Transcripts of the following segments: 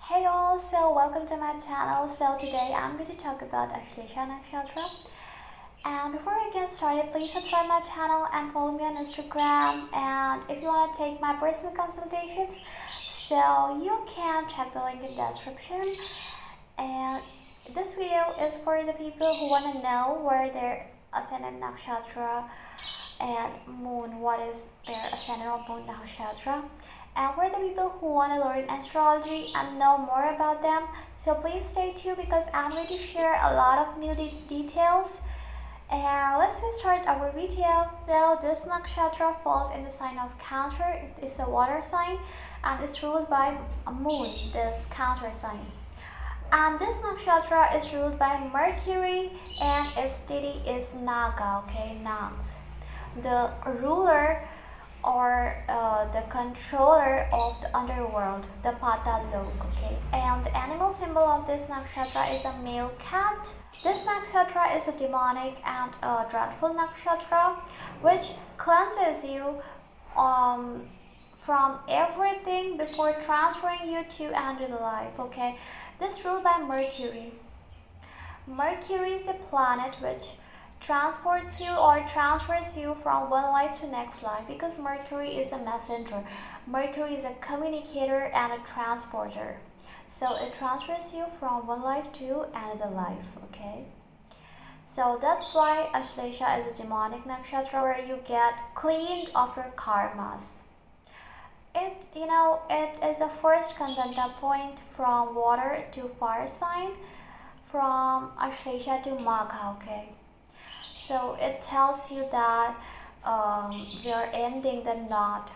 Hey all, so welcome to my channel. So today I'm going to talk about Ashlesha Nakshatra. And before we get started, please subscribe my channel and follow me on Instagram. And if you want to take my personal consultations, so you can check the link in the description. And this video is for the people who want to know where their ascendant nakshatra and moon, what is their ascendant or moon nakshatra, and for the people who want to learn astrology and know more about them. So please stay tuned because I'm going to share a lot of new details. And let's start our video. So this nakshatra falls in the sign of Cancer. It is a water sign and it's ruled by a moon, this Cancer sign. And this nakshatra is ruled by Mercury and its deity is Naga, okay, Nags. The ruler or the controller of the underworld, the Patalok, okay. And the animal symbol of this nakshatra is a male cat. This nakshatra is a demonic and a dreadful nakshatra which cleanses you from everything before transferring you to another life, okay. This ruled by Mercury. Mercury is the planet which transports you or transfers you from one life to next life, because Mercury is a messenger. Mercury is a communicator and a transporter. So it transfers you from one life to another life, okay? So that's why Ashlesha is a demonic nakshatra where you get cleaned of your karmas. It is a first contenta point from water to fire sign, from Ashlesha to Magha, okay? So it tells you that we are ending the knot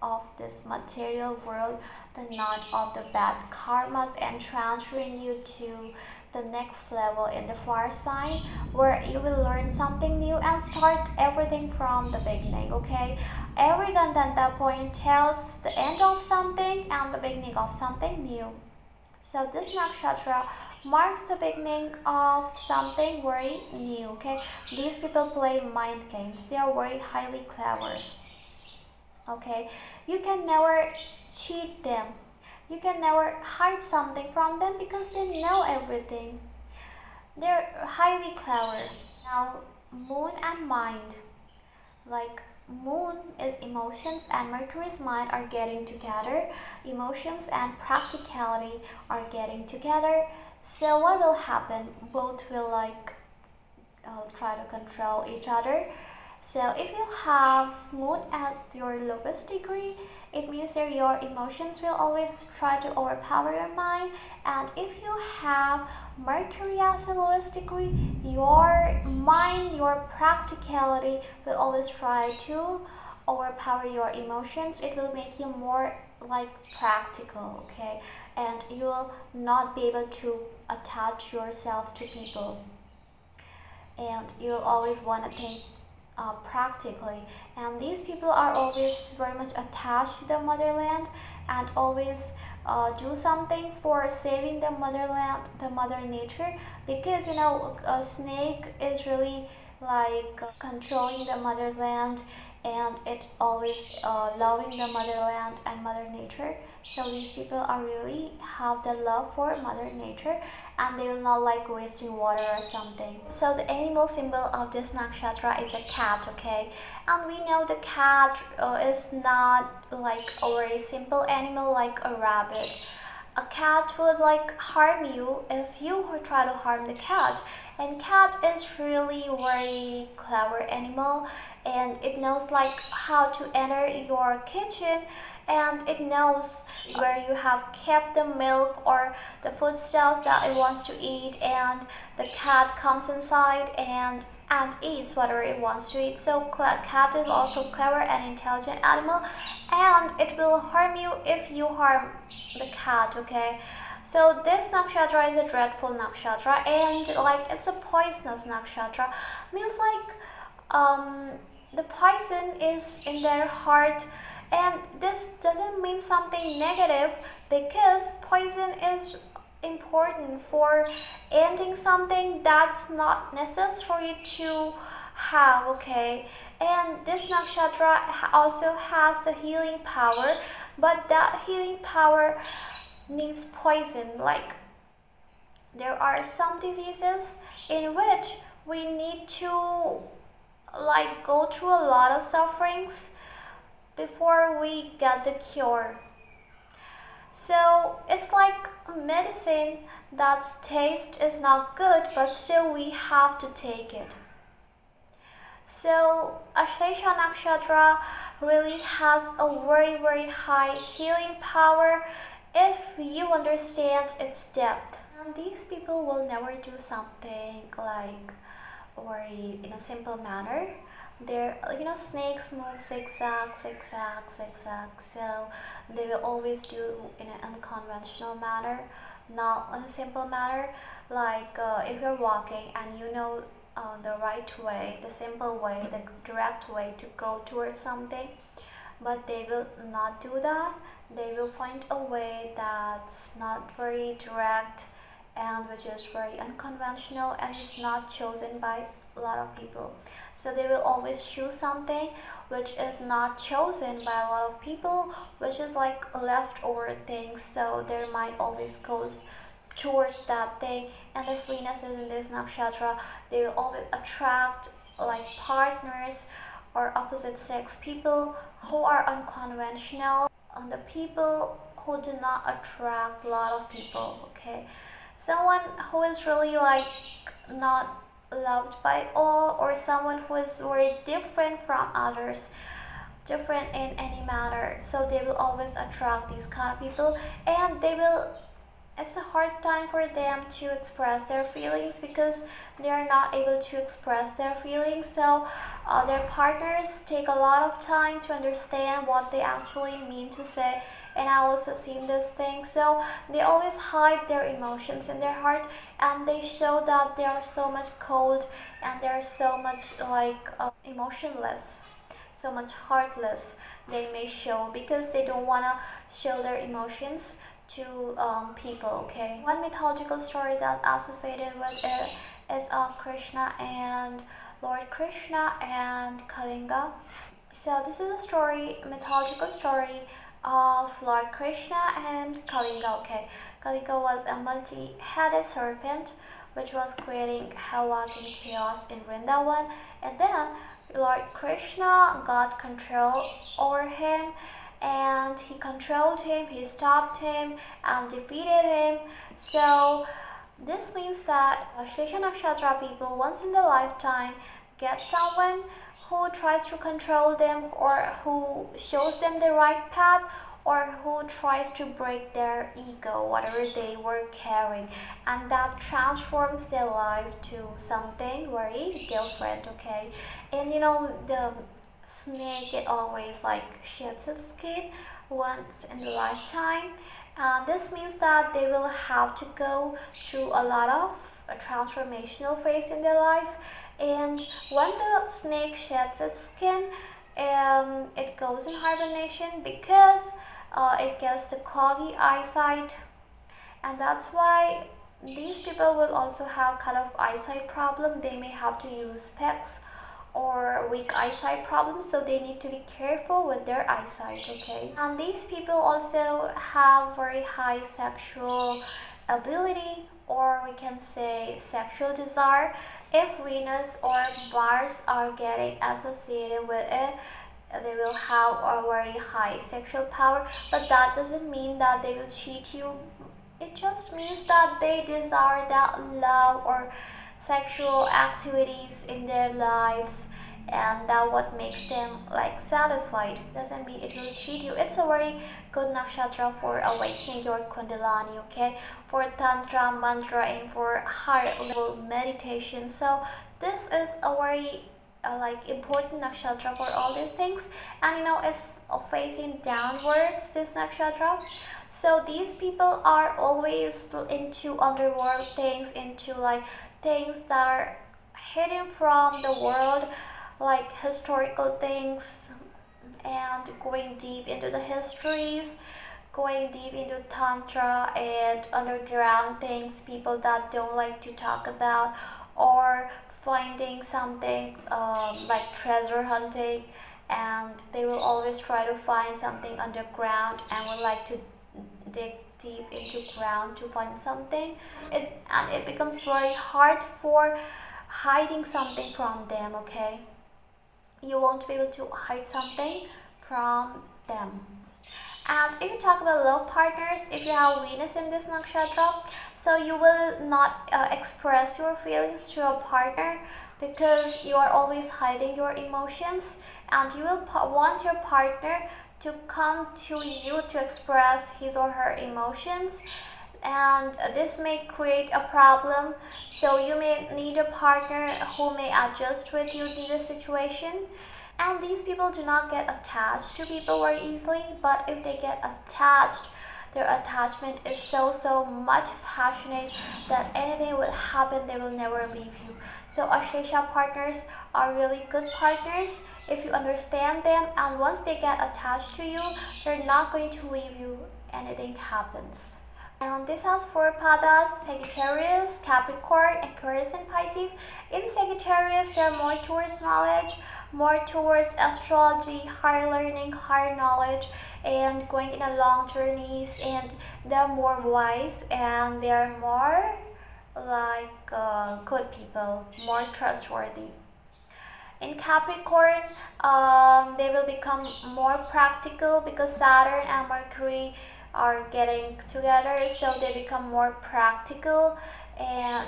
of this material world, the knot of the bad karmas, and transferring you to the next level in the fire sign where you will learn something new and start everything from the beginning, okay? Every Gandanta point tells the end of something and the beginning of something new. So this nakshatra marks the beginning of something very new, okay? These people play mind games. They are very highly clever, okay? You can never cheat them. You can never hide something from them because they know everything. They're highly clever. Now, moon and mind. Like, moon is emotions and Mercury's mind are getting together. Emotions and practicality are getting together. So what will happen? Both will try to control each other. So if you have moon at your lowest degree, it means that your emotions will always try to overpower your mind. And if you have Mercury as the lowest degree, your mind, your practicality will always try to overpower your emotions. It will make you more like practical, okay? And you will not be able to attach yourself to people. And you'll always want to think practically, and these people are always very much attached to the motherland and always do something for saving the motherland, the mother nature, because a snake is really like controlling the motherland and it's always loving the motherland and mother nature. So these people are really have the love for mother nature and they will not like wasting water or something. So the animal symbol of this nakshatra is a cat, okay? And we know the cat is not like a very simple animal like a rabbit. A cat would like harm you if you try to harm the cat. And cat is really very clever animal and it knows like how to enter your kitchen, and it knows where you have kept the milk or the foodstuffs that it wants to eat, and the cat comes inside and eats whatever it wants to eat. So cat is also clever and intelligent animal, and it will harm you if you harm the cat, okay? So this nakshatra is a dreadful nakshatra and like it's a poisonous nakshatra. Means like the poison is in their heart, and this doesn't mean something negative because poison is important for ending something that's not necessary to have, okay? And this nakshatra also has the healing power, but that healing power needs poison. Like there are some diseases in which we need to like go through a lot of sufferings before we get the cure. So it's like a medicine that's taste is not good, but still we have to take it. So Ashlesha Nakshatra really has a very high healing power if you understand its depth. And these people will never do something like very in a simple manner. They're, snakes move zigzag. So they will always do in an unconventional manner, not in a simple manner. Like if you're walking and you know the right way, the simple way, the direct way to go towards something, but they will not do that. They will find a way that's not very direct and which is very unconventional and is not chosen by a lot of people. So they will always choose something which is not chosen by a lot of people, which is like leftover things. So their mind always goes towards that thing. And if Venus is in this nakshatra, they will always attract like partners or opposite sex people who are unconventional, and the people who do not attract a lot of people. Okay, someone who is really like not loved by all, or someone who is very different from others, different in any manner. So they will always attract these kind of people, and it's a hard time for them to express their feelings because they are not able to express their feelings. So their partners take a lot of time to understand what they actually mean to say. And I also seen this thing. So they always hide their emotions in their heart, and they show that they are so much cold and they are so much like emotionless, so much heartless. They may show because they don't want to show their emotions to people. Okay, one mythological story that associated with it is of Krishna and Lord Krishna and Kalinga. So this is a story, mythological story of Lord Krishna and Kalinga. Okay, Kalinga was a multi-headed serpent which was creating havoc and chaos in Vrindavan, and then Lord Krishna got control over him, and he controlled him, he stopped him and defeated him. So this means that Ashlesha Nakshatra people once in their lifetime get someone who tries to control them, or who shows them the right path, or who tries to break their ego, whatever they were carrying, and that transforms their life to something very different. Okay, and the snake, it always like sheds its skin once in a lifetime, and this means that they will have to go through a lot of a transformational phase in their life. And when the snake sheds its skin, it goes in hibernation because it gets the cloudy eyesight, and that's why these people will also have kind of eyesight problem. They may have to use specs or weak eyesight problems, so they need to be careful with their eyesight. Okay, and these people also have very high sexual ability, or we can say sexual desire. If Venus or Mars are getting associated with it, they will have a very high sexual power, but that doesn't mean that they will cheat you. It just means that they desire that love or sexual activities in their lives, and that what makes them like satisfied. Doesn't mean it will cheat you. It's a very good nakshatra for awakening your kundalani, okay, for tantra, mantra, and for higher level meditation. So this is a very like important nakshatra for all these things. And it's facing downwards, this nakshatra. So these people are always into underworld things, into like things that are hidden from the world, like historical things, and going deep into the histories, going deep into tantra and underground things people that don't like to talk about, or finding something like treasure hunting, and they will always try to find something underground and would like to dig deep into ground to find something, and it becomes very hard for hiding something from them. Okay, you won't be able to hide something from them. And if you talk about love partners, if you have Venus in this nakshatra, so you will not express your feelings to a partner because you are always hiding your emotions, and you will want your partner to come to you to express his or her emotions, and this may create a problem. So you may need a partner who may adjust with you in this situation. And these people do not get attached to people very easily, but if they get attached, their attachment is so much passionate that anything will happen, they will never leave you. So Ashlesha partners are really good partners if you understand them, and once they get attached to you, they're not going to leave you, anything happens. And this has four padas: Sagittarius, Capricorn, Aquarius, and Pisces. In Sagittarius, they're more towards knowledge, more towards astrology, higher learning, higher knowledge, and going in a long journeys, and they're more wise, and they're more like good people, more trustworthy. In Capricorn, they will become more practical because Saturn and Mercury are getting together, so they become more practical, and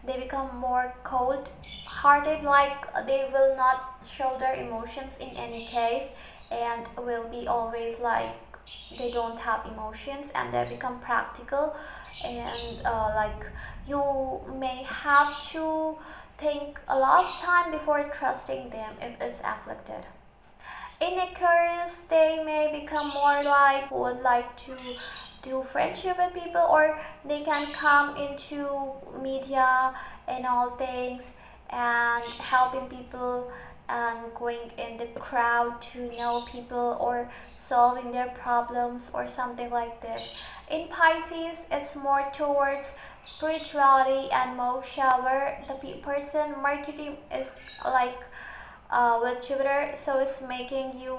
they become more cold hearted, like they will not show their emotions in any case, and will be always like they don't have emotions, and they become practical, and like you may have to think a lot of time before trusting them if it's afflicted. In Aquarius, they may become more like would like to do friendship with people, or they can come into media and all things and helping people and going in the crowd to know people or solving their problems or something like this. In Pisces, it's more towards spirituality and moksha, where the person Mercury is like with Jupiter, so it's making you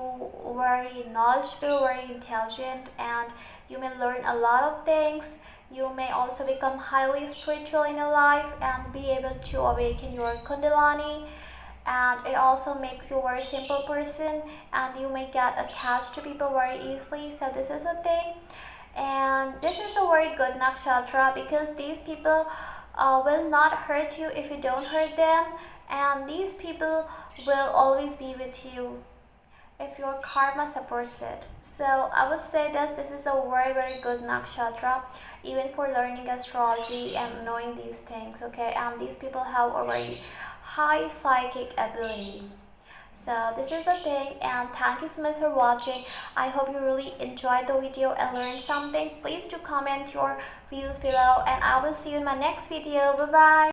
very knowledgeable, very intelligent, and you may learn a lot of things. You may also become highly spiritual in your life and be able to awaken your kundalini, and it also makes you a very simple person, and you may get attached to people very easily. So this is a thing, and this is a very good nakshatra because these people will not hurt you if you don't hurt them, and these people will always be with you if your karma supports it. So I would say that this is a very good nakshatra, even for learning astrology and knowing these things. Okay, and these people have a very high psychic ability. So this is the thing, and thank you so much for watching. I hope you really enjoyed the video and learned something. Please do comment your views below, and I will see you in my next video. Bye bye.